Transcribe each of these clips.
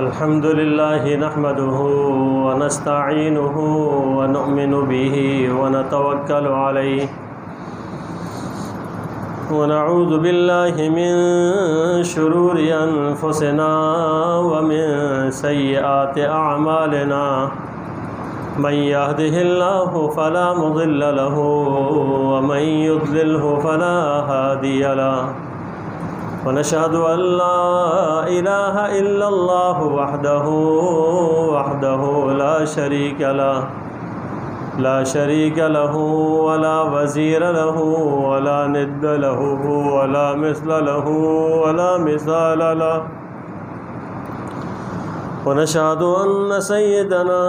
الحمد لله نحمده ونستعينه ونؤمن به ونتوكل عليه ونعوذ بالله من شرور أنفسنا ومن سيئات أعمالنا من يهده الله فلا مضل له ومن يضلله فلا هادي له ونشهد أن لا إله إلا الله وحده لا شريك له ولا وزير له ولا ند له ولا مثل له ولا مثال له ونشهد أن سيدنا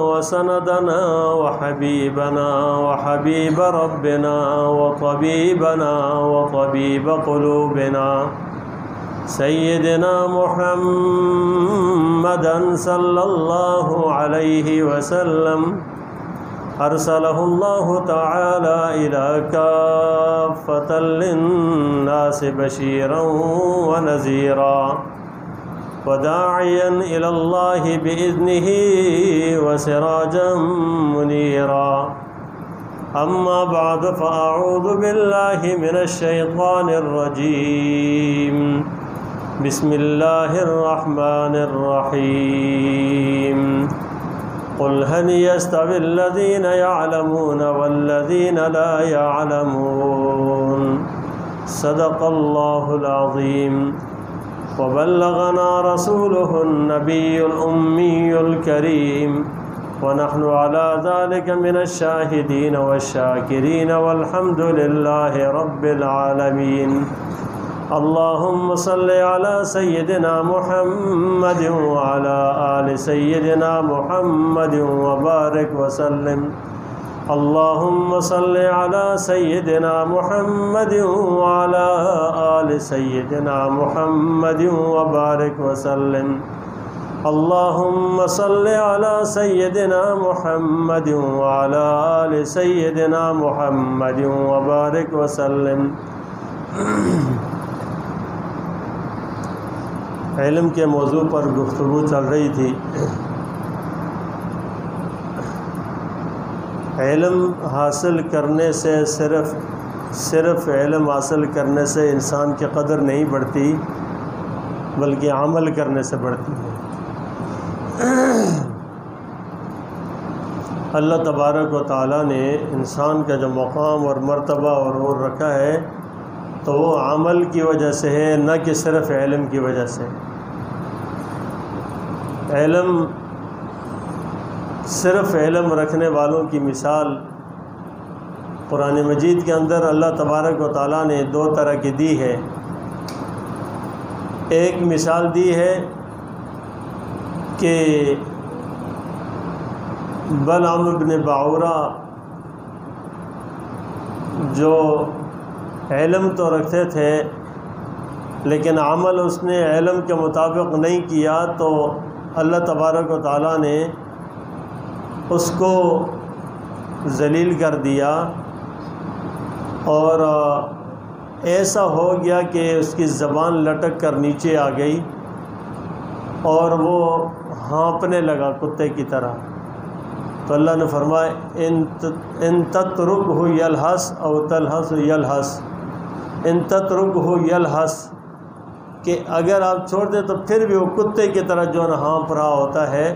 وسندنا وحبيبنا وحبيب ربنا وطبيبنا وطبيب قلوبنا سيدنا محمدا صلى الله عليه وسلم أرسله الله تعالى إلى كافة للناس بشيرا ونذيرا وداعيا إلى الله بإذنه وسراجا منيرا أما بعد فأعوذ بالله من الشيطان الرجيم بسم الله الرحمن الرحيم قل هل يستوي الذين يعلمون والذين لا يعلمون صدق الله العظيم وبلغنا رسوله النبي الأمي الكريم ونحن على ذلك من الشاهدين والشاكرين والحمد لله رب العالمين اللهم صل على سيدنا محمد وعلى آل سيدنا محمد وبارك وسلم اللهم صل على سيدنا محمد وعلى آل سيدنا محمد وبارك وسلم اللهم صل على سيدنا محمد وعلى آل سيدنا محمد وبارك وسلم علم کے موضوع پر گفتگو چل رہی تھی۔ علم حاصل کرنے سے صرف علم حاصل کرنے سے انسان کی قدر نہیں بڑھتی بلکہ عمل کرنے سے بڑھتی ہے۔ اللہ تبارک و تعالیٰ نے انسان کا جو مقام اور مرتبہ اور عور رکھا ہے تو وہ عمل کی وجہ سے ہے، نہ کہ صرف علم کی وجہ سے۔ صرف علم رکھنے والوں کی مثال قرآن مجید کے اندر اللہ تبارک و تعالیٰ نے دو طرح کی دی ہے۔ ایک مثال دی ہے کہ بلعام بن باعورہ جو علم تو رکھتے تھے لیکن عمل اس نے علم کے مطابق نہیں کیا تو اللہ تبارک و تعالیٰ نے اس کو ذلیل کر دیا اور ایسا ہو گیا کہ اس کی زبان لٹک کر نیچے آ گئی اور وہ ہانپنے لگا کتے کی طرح۔ تو اللہ نے فرمایا ان تترکہ یلہس او تلہس یلہس، ان تترکہ یلہس، کہ اگر آپ چھوڑ دیں تو پھر بھی وہ کتے کی طرح جو ہے ہانپ رہا ہوتا ہے۔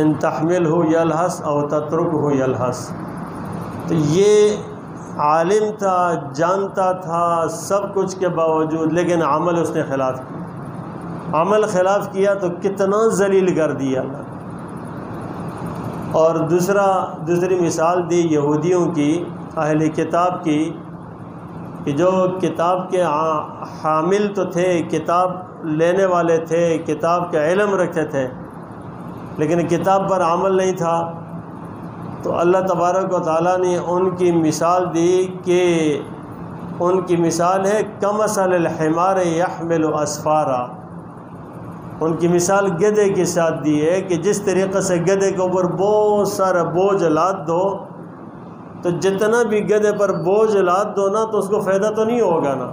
ان تحملہ یلہس او تترکہ یلہس۔ تو یہ عالم تھا، جانتا تھا سب کچھ کے باوجود، لیکن عمل اس نے خلاف کیا۔ عمل خلاف کیا تو کتنا ذلیل کر دیا اللہ نے۔ اور دوسری مثال دی یہودیوں کی، اہل کتاب کی، کہ جو کتاب کے حامل تو تھے، کتاب لینے والے تھے، کتاب کا علم رکھتے تھے لیکن کتاب پر عمل نہیں تھا، تو اللہ تبارک و تعالیٰ نے ان کی مثال دی کہ ان کی مثال ہے کمثل الحمار یحمل اسفارا۔ ان کی مثال گدھے کے ساتھ دی ہے کہ جس طریقے سے گدھے کے اوپر بہت سارا بوجھ لاد دو تو جتنا بھی گدھے پر بوجھ لاد دو نا تو اس کو فائدہ تو نہیں ہوگا نا۔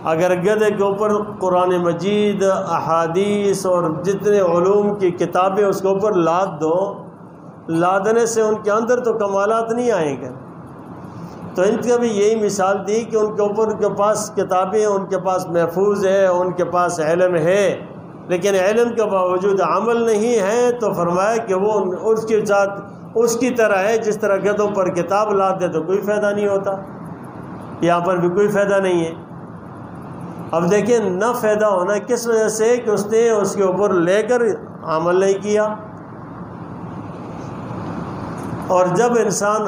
اگر گدھے کے اوپر قرآن مجید، احادیث اور جتنے علوم کی کتابیں اس کے اوپر لاد دو، لادنے سے ان کے اندر تو کمالات نہیں آئیں گے۔ تو ان کا بھی یہی مثال دی کہ ان کے اوپر ان کے پاس کتابیں، ان کے پاس محفوظ ہے، ان کے پاس علم ہے، لیکن علم کے باوجود عمل نہیں ہے، تو فرمایا کہ وہ اس کے ساتھ اس کی طرح ہے جس طرح گدھوں پر کتاب لاد دے تو کوئی فائدہ نہیں ہوتا۔ یہاں پر بھی کوئی فائدہ نہیں ہے۔ اب دیکھیں نہ فائدہ ہونا کس وجہ سے کہ اس نے اس کے اوپر لے کر عمل نہیں کیا۔ اور جب انسان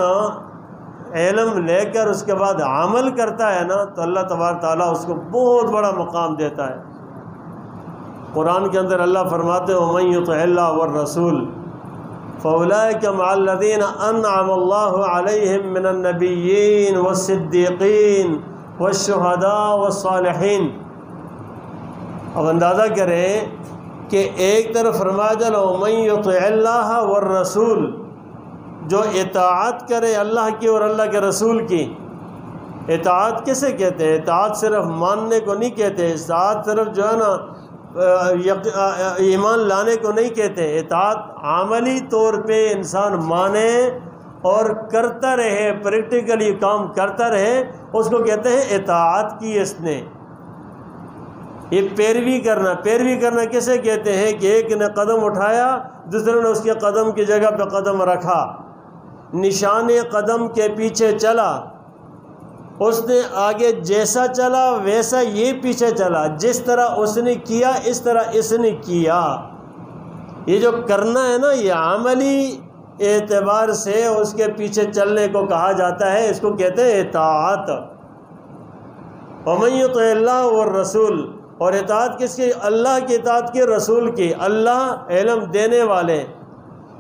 علم لے کر اس کے بعد عمل کرتا ہے نا تو اللہ تبارک تعالیٰ اس کو بہت بڑا مقام دیتا ہے۔ قرآن کے اندر اللہ فرماتے ہیں وَمَن يُطِعِ اللَّهَ وَالرَّسُولَ فَأُولَٰئِكَ مَعَ الَّذِينَ أَنْعَمَ اللَّهُ عَلَيْهِم مِّنَ النَّبِيِّينَ وَالصِّدِّيقِينَ وَالشُّهَدَاءِ وَالصَّالِحِينَ۔ اب اندازہ کریں کہ ایک طرف فرمایا جا وَمَن يُطِعِ اللَّهَ وَالرَّسُولَ، جو اطاعت کرے اللہ کی اور اللہ کے رسول کی۔ اطاعت کسے کہتے ہیں؟ اطاعت صرف ماننے کو نہیں کہتے، اطاعت صرف جو ہے نا ایمان لانے کو نہیں کہتے۔ اطاعت عملی طور پہ انسان مانے اور کرتا رہے، پریکٹیکلی کام کرتا رہے، اس کو کہتے ہیں اطاعت کی اس نے۔ یہ پیروی کرنا، پیروی کرنا کسے کہتے ہیں کہ ایک نے قدم اٹھایا، دوسرے نے اس کے قدم کی جگہ پہ قدم رکھا، نشان قدم کے پیچھے چلا، اس نے آگے جیسا چلا ویسا یہ پیچھے چلا، جس طرح اس نے کیا اس طرح اس نے کیا۔ یہ جو کرنا ہے نا یہ عملی اعتبار سے اس کے پیچھے چلنے کو کہا جاتا ہے، اس کو کہتے ہیں اطاعت۔ وَمَن يُطِعِ اللَّهَ وَالرَّسُولَ، اور اطاعت کس کی؟ اللہ کی اطاعت کی، رسول کی۔ اللہ علم دینے والے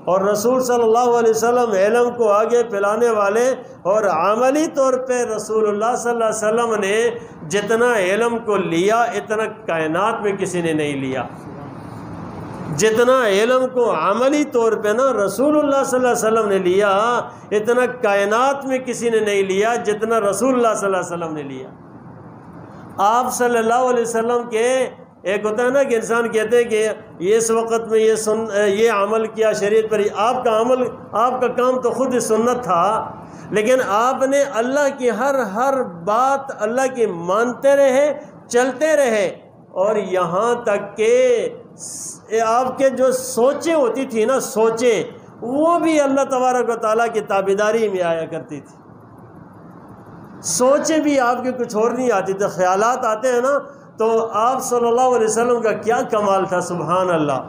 اور رسول صلی اللہ علیہ وسلم علم کو آگے پھیلانے والے، اور عملی طور پہ رسول اللہ صلی اللہ علیہ وسلم نے جتنا علم کو لیا اتنا کائنات میں کسی نے نہیں لیا۔ جتنا علم کو عملی طور پہ نا رسول اللہ صلی اللہ علیہ وسلم نے لیا، اتنا کائنات میں کسی نے نہیں لیا جتنا رسول اللہ صلی اللہ علیہ وسلم نے لیا۔ آپ صلی اللہ علیہ وسلم کے ایک ہوتا ہے نا کہ انسان کہتے ہیں کہ اس وقت میں یہ عمل کیا شریعت پر، آپ کا عمل، آپ کا کام تو خود ہی سنت تھا، لیکن آپ نے اللہ کی ہر بات اللہ کی مانتے رہے، چلتے رہے، اور یہاں تک کہ آپ کے جو سوچیں ہوتی تھی نا، سوچیں وہ بھی اللہ تبارک و تعالیٰ کی تابعداری میں آیا کرتی تھی۔ سوچیں بھی آپ کے کچھ اور نہیں آتی تھی، خیالات آتے ہیں نا تو آپ صلی اللہ علیہ وسلم کا کیا کمال تھا، سبحان اللہ۔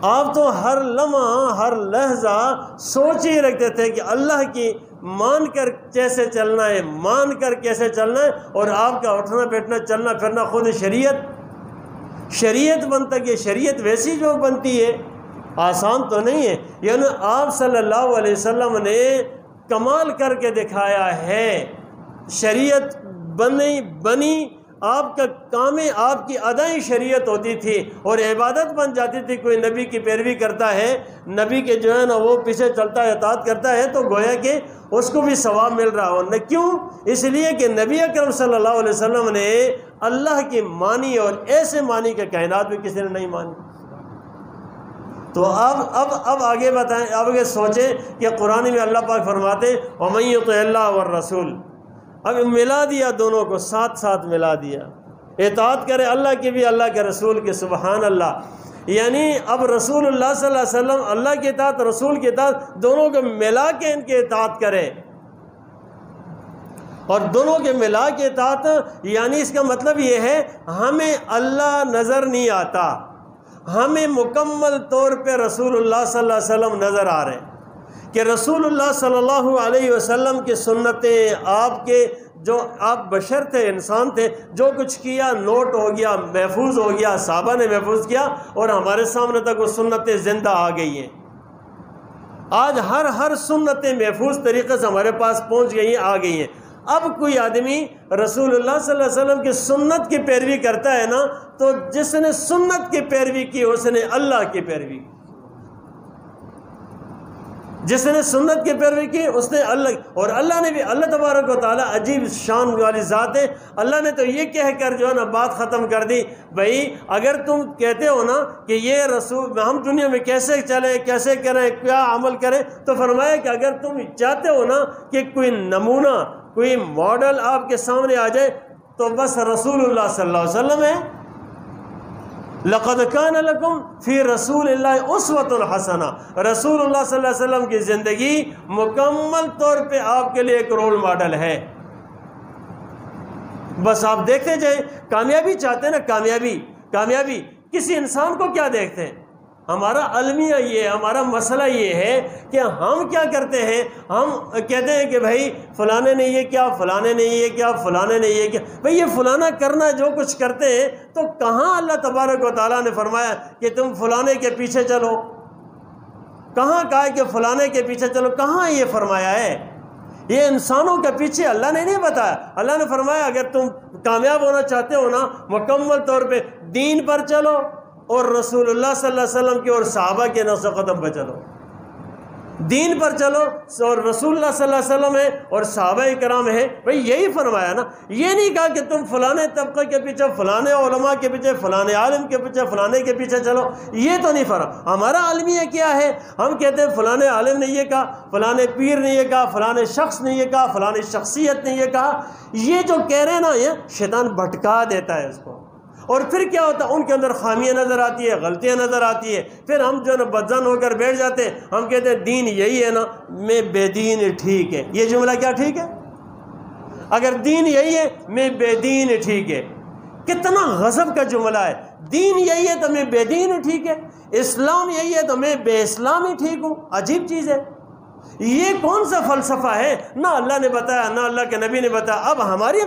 آپ تو ہر لمحہ ہر لحظہ سوچ ہی رکھتے تھے کہ اللہ کی مان کر کیسے چلنا ہے، مان کر کیسے چلنا ہے، اور آپ کا اٹھنا بیٹھنا چلنا پھرنا خود شریعت بنتا کہ شریعت ویسی جو بنتی ہے آسان تو نہیں ہے، یعنی آپ صلی اللہ علیہ وسلم نے کمال کر کے دکھایا ہے۔ شریعت بنی آپ کا کام، آپ کی ادائیں شریعت ہوتی تھی اور عبادت بن جاتی تھی۔ کوئی نبی کی پیروی کرتا ہے، نبی کے جو ہے نا وہ پیچھے چلتا ہے، اطاعت کرتا ہے، تو گویا کہ اس کو بھی ثواب مل رہا ہو۔ نہ کیوں؟ اس لیے کہ نبی اکرم صلی اللہ علیہ وسلم نے اللہ کی مانی، اور ایسے مانی کہ کائنات میں کسی نے نہیں مانی۔ تو اب آگے بتائیں، اب آگے سوچیں کہ قرآن میں اللہ پاک فرماتے ہیں وَمَن يُطِعِ اللَّهَ وَالرَّسُولَ، اب ملا دیا، دونوں کو ساتھ ساتھ ملا دیا، اطاعت کرے اللہ کی بھی اللہ کے رسول کی، سبحان اللہ۔ یعنی اب رسول اللہ صلی اللہ علیہ وسلم اللہ کی اطاعت، رسول کی اطاعت، دونوں کو ملا کے ان کی اطاعت کرے، اور دونوں کے ملا کے اطاعت یعنی اس کا مطلب یہ ہے ہمیں اللہ نظر نہیں آتا، ہمیں مکمل طور پہ رسول اللہ صلی اللہ علیہ وسلم نظر آ رہے ہیں کہ رسول اللہ صلی اللہ علیہ وسلم کی سنتیں، آپ کے جو آپ بشر تھے، انسان تھے، جو کچھ کیا نوٹ ہو گیا، محفوظ ہو گیا، صحابہ نے محفوظ کیا، اور ہمارے سامنے تک وہ سنتیں زندہ آ گئی ہیں۔ آج ہر سنتیں محفوظ طریقے سے ہمارے پاس پہنچ گئی ہیں، آ گئی ہیں۔ اب کوئی آدمی رسول اللہ صلی اللہ علیہ وسلم کی سنت کی پیروی کرتا ہے نا، تو جس نے سنت کی پیروی کی اس نے اللہ کی پیروی کی۔ جس نے سنت کی پیروی کی اس نے اور اللہ نے بھی، اللہ تبارک و تعالیٰ عجیب شان والی ذات ہے، اللہ نے تو یہ کہہ کر جو ہے نا بات ختم کر دی، بھائی اگر تم کہتے ہو نا کہ یہ رسول ہم دنیا میں کیسے چلیں، کیسے کریں، کیا عمل کریں، تو فرمایا کہ اگر تم چاہتے ہو نا کہ کوئی نمونہ، کوئی ماڈل آپ کے سامنے آ جائے تو بس رسول اللہ صلی اللہ علیہ وسلم ہے۔ لَقَدْ كَانَ لَكُمْ فِي رَسُولِ اللَّهِ أُسْوَةٌ حَسَنَةٌ، رسول اللہ صلی اللہ علیہ وسلم کی زندگی مکمل طور پہ آپ کے لیے ایک رول ماڈل ہے۔ بس آپ دیکھتے جائیں، کامیابی چاہتے ہیں نا، کامیابی کسی انسان کو کیا دیکھتے ہیں؟ ہمارا المیہ یہ ہے، ہمارا مسئلہ یہ ہے کہ ہم کیا کرتے ہیں، ہم کہتے ہیں کہ بھائی فلانے نے یہ کیا، فلانے نے یہ کیا، فلانے نے یہ کیا، بھائی یہ فلانا کرنا جو کچھ کرتے ہیں تو کہاں اللہ تبارک و تعالیٰ نے فرمایا کہ تم فلانے کے پیچھے چلو؟ کہاں کہا ہے کہ فلانے کے پیچھے چلو؟ کہاں یہ فرمایا ہے؟ یہ انسانوں کے پیچھے اللہ نے نہیں بتایا۔ اللہ نے فرمایا اگر تم کامیاب ہونا چاہتے ہو نا، مکمل طور پہ دین پر چلو اور رسول اللہ صلی اللہ علیہ وسلم کے اور صحابہ کے نقش قدم پہ چلو، دین پر چلو اور رسول اللہ صلی اللہ علیہ وسلم ہے اور صحابہ کرام ہے، بھئی یہی فرمایا نا۔ یہ نہیں کہا کہ تم فلانے طبقے کے پیچھے، فلانے علماء کے پیچھے، فلانے عالم کے پیچھے، فلانے کے پیچھے چلو، یہ تو نہیں فرمایا۔ ہمارا عالمیہ کیا ہے؟ ہم کہتے ہیں فلانے عالم نے یہ کہا، فلانے پیر نے یہ کہا، فلانے شخص نے یہ کہا، فلانے شخصیت نے یہ کہا۔ یہ جو کہہ رہے ہیں نا، یہ شیطان بھٹکا دیتا ہے اس کو، اور پھر کیا ہوتا ہے، ان کے اندر خامیاں نظر آتی ہے، غلطیاں نظر آتی ہے، پھر ہم جو ہے نا بدظن ہو کر بیٹھ جاتے ہیں، ہم کہتے ہیں دین یہی ہے نا، میں بے دین ٹھیک ہے۔ یہ جملہ کیا ٹھیک ہے؟ اگر دین یہی ہے میں بے دین ٹھیک ہے، کتنا غضب کا جملہ ہے۔ دین یہی ہے تو میں بے دین ٹھیک ہے، اسلام یہی ہے تو میں بے اسلامی ٹھیک ہوں، عجیب چیز ہے۔ یہ کون سا فلسفہ ہے؟ نہ اللہ نے بتایا، نہ اللہ کے نبی نے بتایا۔ اب ہماری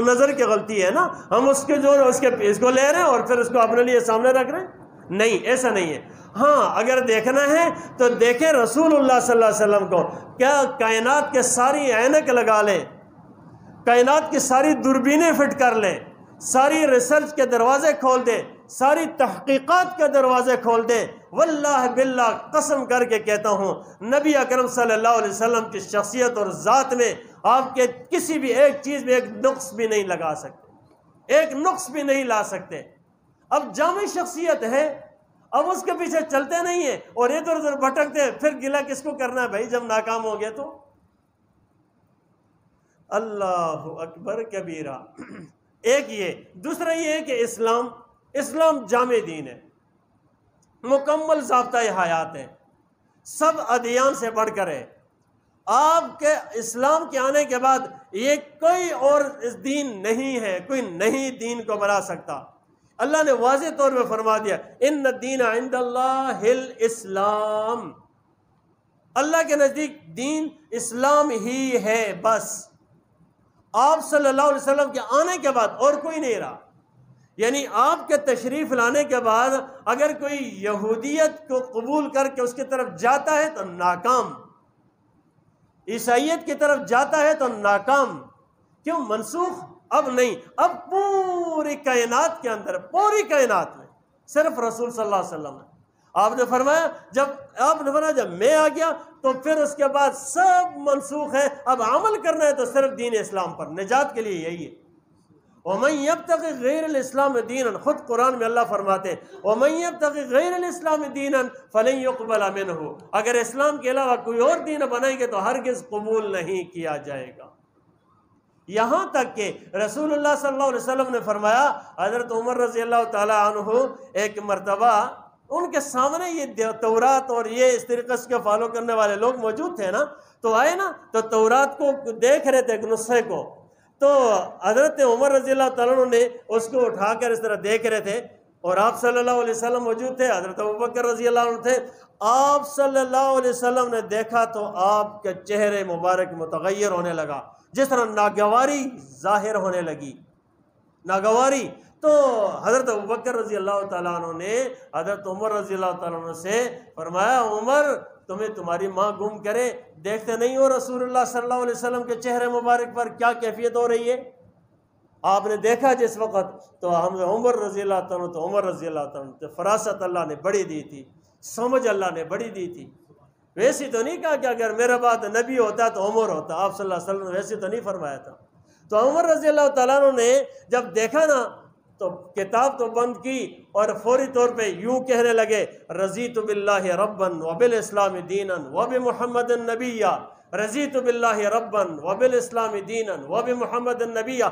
نظر کی غلطی ہے نا، ہم اس کے جو اس کو لے رہے ہیں اور پھر اس کو اپنے لیے سامنے رکھ رہے ہیں۔ نہیں، ایسا نہیں ہے۔ ہاں اگر دیکھنا ہے تو دیکھیں رسول اللہ صلی اللہ علیہ وسلم کو، کیا کائنات کے ساری عینک لگا لیں، کائنات کی ساری دوربینیں فٹ کر لیں، ساری ریسرچ کے دروازے کھول دیں، ساری تحقیقات کے دروازے کھول دیں، واللہ باللہ قسم کر کے کہتا ہوں نبی اکرم صلی اللہ علیہ وسلم کی شخصیت اور ذات میں آپ کے کسی بھی ایک چیز میں ایک نقص بھی نہیں لگا سکتے، ایک نقص بھی نہیں لا سکتے۔ اب جامع شخصیت ہے، اب اس کے پیچھے چلتے نہیں ہیں اور ادھر ادھر بھٹکتے ہیں، پھر گلہ کس کو کرنا ہے بھائی جب ناکام ہو گئے تو؟ اللہ اکبر کبیرہ۔ ایک یہ، دوسرا یہ ہے کہ اسلام جامع دین ہے، مکمل ضابطۂ حیات ہے، سب ادیان سے بڑھ کر ہے۔ آپ کے اسلام کے آنے کے بعد یہ کوئی اور دین نہیں ہے، کوئی نئی دین کو بنا سکتا۔ اللہ نے واضح طور پہ فرما دیا ان الدین عند اللہ الاسلام، اللہ کے نزدیک دین اسلام ہی ہے بس۔ آپ صلی اللہ علیہ وسلم کے آنے کے بعد اور کوئی نہیں رہا، یعنی آپ کے تشریف لانے کے بعد اگر کوئی یہودیت کو قبول کر کے اس کی طرف جاتا ہے تو ناکام، عیسائیت کی طرف جاتا ہے تو ناکام۔ کیوں؟ منسوخ اب نہیں، اب پوری کائنات کے اندر، پوری کائنات میں صرف رسول صلی اللہ علیہ وسلم ہے۔ آپ نے فرمایا جب میں آ گیا تو پھر اس کے بعد سب منسوخ ہے، اب عمل کرنا ہے تو صرف دین اسلام پر، نجات کے لیے یہی ہے۔ وَمَن يَبْتَغِ غَيْرَ الْإِسْلَامِ دِينًا، خود قرآن میں اللہ فرماتے ہیں وَمَن يَبْتَغِ غَيْرَ الْإِسْلَامِ دِينًا فَلَن يُقْبَلَ مِنْهُ، اگر اسلام کے علاوہ کوئی اور دین بنائیں گے تو ہرگز قبول نہیں کیا جائے گا۔ یہاں تک کہ رسول اللہ صلی اللہ علیہ وسلم نے فرمایا، حضرت عمر رضی اللہ تعالی عنہ ایک مرتبہ ان کے سامنے یہ تورات اور یہ اس طریقے سے فالو کرنے والے لوگ موجود تھے نا، تو آئے نا تو تورات کو دیکھ رہے تھے، ایک نسخے کو، تو حضرت عمر رضی اللہ تعالیٰ عنہ نے اس کو اٹھا کر اس طرح دیکھ رہے تھے، اور آپ صلی اللہ علیہ وسلم موجود تھے، حضرت ابوبکر رضی اللہ عنہ تھے۔ آپ صلی اللہ علیہ وسلم نے دیکھا تو آپ کے چہرے مبارک متغیر ہونے لگا، جس طرح ناگواری ظاہر ہونے لگی، ناگواری۔ تو حضرت ابوبکر رضی اللہ تعالیٰ عنہ نے حضرت عمر رضی اللہ تعالیٰ عنہ سے فرمایا، عمر تمہیں تمہاری ماں گم کرے، دیکھتے نہیں ہو رسول اللہ صلی اللہ علیہ وسلم کے چہرے مبارک پر کیا کیفیت ہو رہی ہے؟ آپ نے دیکھا جس وقت تو ہم عمر رضی اللہ تعالیٰ عنہ، تو عمر رضی اللہ تعالیٰ عنہ فراست اللہ نے بڑی دی تھی، سمجھ اللہ نے بڑی دی تھی، ویسی تو نہیں کہا کہ اگر میرا بعد نبی ہوتا تو عمر ہوتا، آپ صلی اللہ علیہ وسلم نے ویسے تو نہیں فرمایا تھا۔ تو عمر رضی اللہ تعالیٰ عنہ نے جب دیکھا نا تو کتاب تو بند کی اور فوری طور پہ یوں کہنے لگے رضیت باللہ ربا وبالاسلام دینا وبمحمد نبیا، رضیت باللہ ربا وبالاسلام دینا وبمحمد نبیا،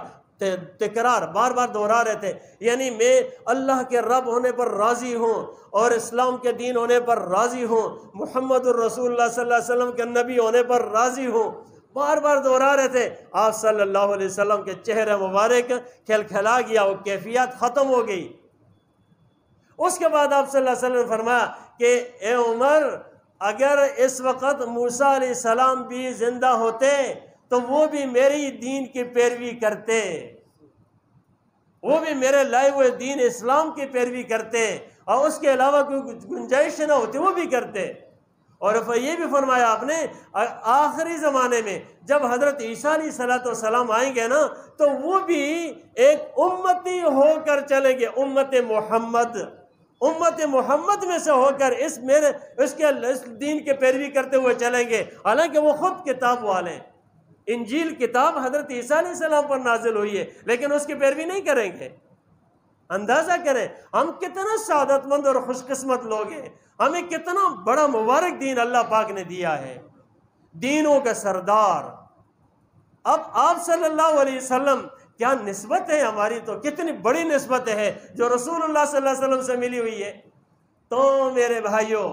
تکرار بار بار دہرا رہے تھے، یعنی میں اللہ کے رب ہونے پر راضی ہوں اور اسلام کے دین ہونے پر راضی ہوں، محمد الرسول اللہ صلی اللہ علیہ وسلم کے نبی ہونے پر راضی ہوں، بار بار دہرا رہے تھے۔ آپ صلی اللہ علیہ وسلم کے چہرے مبارک کھلکھلا گیا، وہ کیفیت ختم ہو گئی۔ اس کے بعد آپ صلی اللہ علیہ وسلم نے فرمایا کہ اے عمر، اگر اس وقت موسیٰ علیہ السلام بھی زندہ ہوتے تو وہ بھی میری دین کی پیروی کرتے، وہ بھی میرے لائے ہوئے دین اسلام کی پیروی کرتے، اور اس کے علاوہ کوئی گنجائش نہ ہوتی وہ بھی کرتے۔ اور یہ بھی فرمایا آپ نے آخری زمانے میں جب حضرت عیسیٰ علیہ السلام آئیں گے نا تو وہ بھی ایک امتی ہو کر چلیں گے، امت محمد میں سے ہو کر اس دین کے پیروی کرتے ہوئے چلیں گے، حالانکہ وہ خود کتاب والے ہیں۔ انجیل کتاب حضرت عیسیٰ علیہ السلام پر نازل ہوئی ہے لیکن اس کی پیروی نہیں کریں گے۔ اندازہ کریں ہم کتنا سعادت مند اور خوش قسمت لوگ ہیں، ہمیں کتنا بڑا مبارک دین اللہ پاک نے دیا ہے، دینوں کا سردار۔ اب آپ صلی اللہ علیہ وسلم کیا نسبت ہے ہماری، تو کتنی بڑی نسبت ہے جو رسول اللہ صلی اللہ علیہ وسلم سے ملی ہوئی ہے۔ تو میرے بھائیوں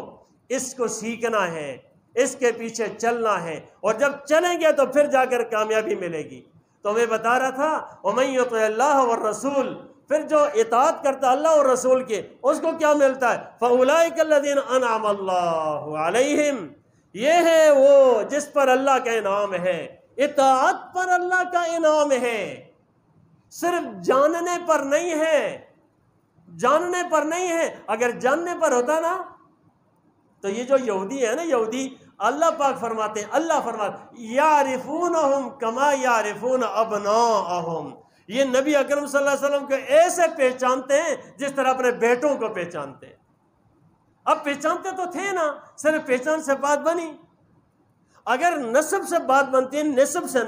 اس کو سیکھنا ہے، اس کے پیچھے چلنا ہے، اور جب چلیں گے تو پھر جا کر کامیابی ملے گی۔ تو میں بتا رہا تھا وَمَن يُطِعِ اللَّهَ وَالرَّسُولَ، پھر جو اطاعت کرتا اللہ اور رسول کے اس کو کیا ملتا ہے؟ فَأُولَئِكَ الَّذِينَ أَنْعَمَ اللَّهُ عَلَيْهِمْ، یہ ہے وہ جس پر اللہ کا انعام ہے، اطاعت پر اللہ کا انعام ہے، صرف جاننے پر نہیں ہے، جاننے پر نہیں ہے۔ اگر جاننے پر ہوتا نا تو یہ جو یہودی ہے نا، یہودی اللہ پاک فرماتے ہیں، اللہ فرماتے ہیں یعرفونہم کما یعرفون ابناءہم، یہ نبی اکرم صلی اللہ علیہ وسلم کو ایسے پہچانتے ہیں جس طرح اپنے بیٹوں کو پہچانتے ہیں۔ اب پہچانتے تو تھے نا، صرف پہچان سے بات بنی؟ اگر نسب سے بات بنتی ہے، نسب سے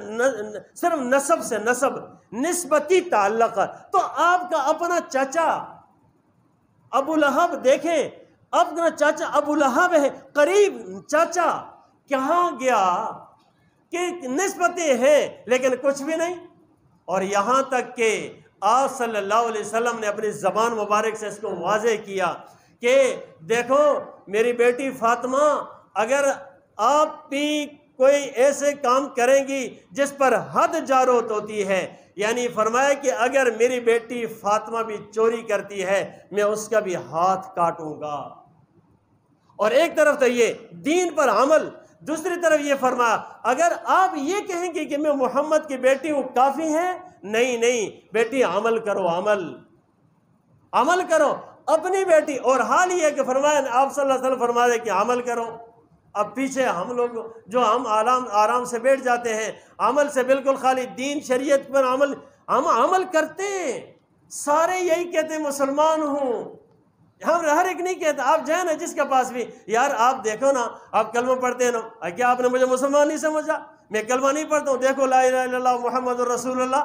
صرف نسب سے نسبتی تعلق، تو آپ کا اپنا چاچا ابو لہب دیکھیں، اپنا چاچا ابو لہب ہے، قریب چاچا، کہاں گیا کہ نسبتیں ہیں لیکن کچھ بھی نہیں۔ اور یہاں تک کہ آپ صلی اللہ علیہ وسلم نے اپنی زبان مبارک سے اس کو واضح کیا کہ دیکھو میری بیٹی فاطمہ، اگر آپ بھی کوئی ایسے کام کریں گی جس پر حد جاروت ہوتی ہے، یعنی فرمایا کہ اگر میری بیٹی فاطمہ بھی چوری کرتی ہے میں اس کا بھی ہاتھ کاٹوں گا۔ اور ایک طرف تو یہ دین پر عمل، دوسری طرف یہ فرمایا اگر آپ یہ کہیں گے کہ میں محمد کی بیٹی ہوں کافی ہے؟ نہیں بیٹی، عمل کرو، عمل کرو اپنی بیٹی۔ اور حال یہ ہے کہ فرمایا آپ صلی اللہ علیہ وسلم فرما دے کہ عمل کرو۔ اب پیچھے ہم لوگ جو ہم آرام سے بیٹھ جاتے ہیں، عمل سے بالکل خالی، دین شریعت پر ہم عمل کرتے ہیں، سارے یہی کہتے ہیں مسلمان ہوں، ہم ہر ایک نہیں کہتا۔ آپ جائیں نا جس کے پاس بھی، یار آپ دیکھو نا، آپ کلمہ پڑھتے ہیں نا، کیا آپ نے مجھے مسلمان نہیں سمجھا؟ میں کلمہ نہیں پڑھتا ہوں، دیکھو لا الہ الا اللہ محمد الرسول اللہ۔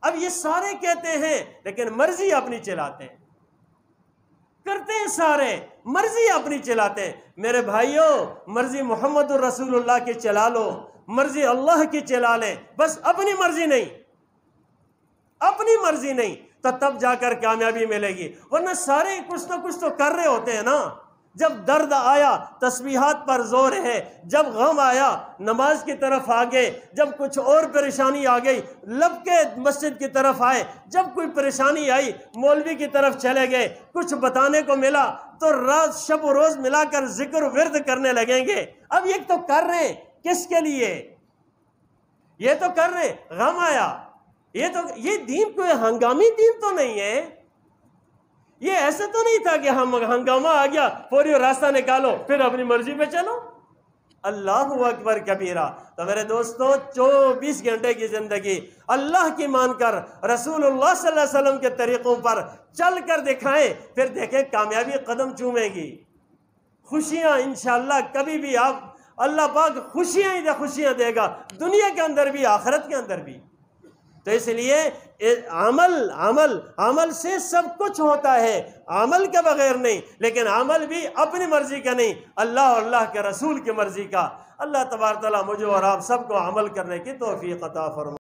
اب یہ سارے کہتے ہیں لیکن مرضی اپنی چلاتے ہیں، کرتے ہیں سارے، مرضی اپنی چلاتے ہیں۔ میرے بھائیوں مرضی محمد الرسول اللہ کی چلا لو، مرضی اللہ کی چلا لیں، بس اپنی مرضی نہیں، اپنی مرضی نہیں، تو تب جا کر کامیابی ملے گی۔ ورنہ سارے کچھ تو کر رہے ہوتے ہیں نا۔ جب درد آیا تسبیحات پر زور ہے، جب غم آیا نماز کی طرف آگے، جب کچھ اور پریشانی آ گئی لب کے مسجد کی طرف آئے، جب کوئی پریشانی آئی مولوی کی طرف چلے گئے، کچھ بتانے کو ملا تو رات شب و روز ملا کر ذکر ورد کرنے لگیں گے۔ اب یہ تو کر رہے ہیں کس کے لیے؟ یہ تو کر رہے ہیں، غم آیا، یہ دین کوئی ہنگامی دین تو نہیں ہے، یہ ایسا تو نہیں تھا کہ ہم ہنگامہ آ گیا فوری راستہ نکالو پھر اپنی مرضی پہ چلو۔ اللہ اکبر کبیرہ۔ تو میرے دوستو 24 گھنٹے کی زندگی اللہ کی مان کر رسول اللہ صلی اللہ علیہ وسلم کے طریقوں پر چل کر دکھائیں، پھر دیکھیں کامیابی قدم چومے گی، خوشیاں انشاءاللہ کبھی بھی آپ اللہ پاک خوشیاں ہی خوشیاں دے گا، دنیا کے اندر بھی آخرت کے اندر بھی۔ تو اس لیے عمل سے سب کچھ ہوتا ہے، عمل کے بغیر نہیں، لیکن عمل بھی اپنی مرضی کا نہیں، اللہ اور اللہ کے رسول کی مرضی کا۔ اللہ تبارک و تعالیٰ مجھے اور آپ سب کو عمل کرنے کی توفیق عطا فرمائے۔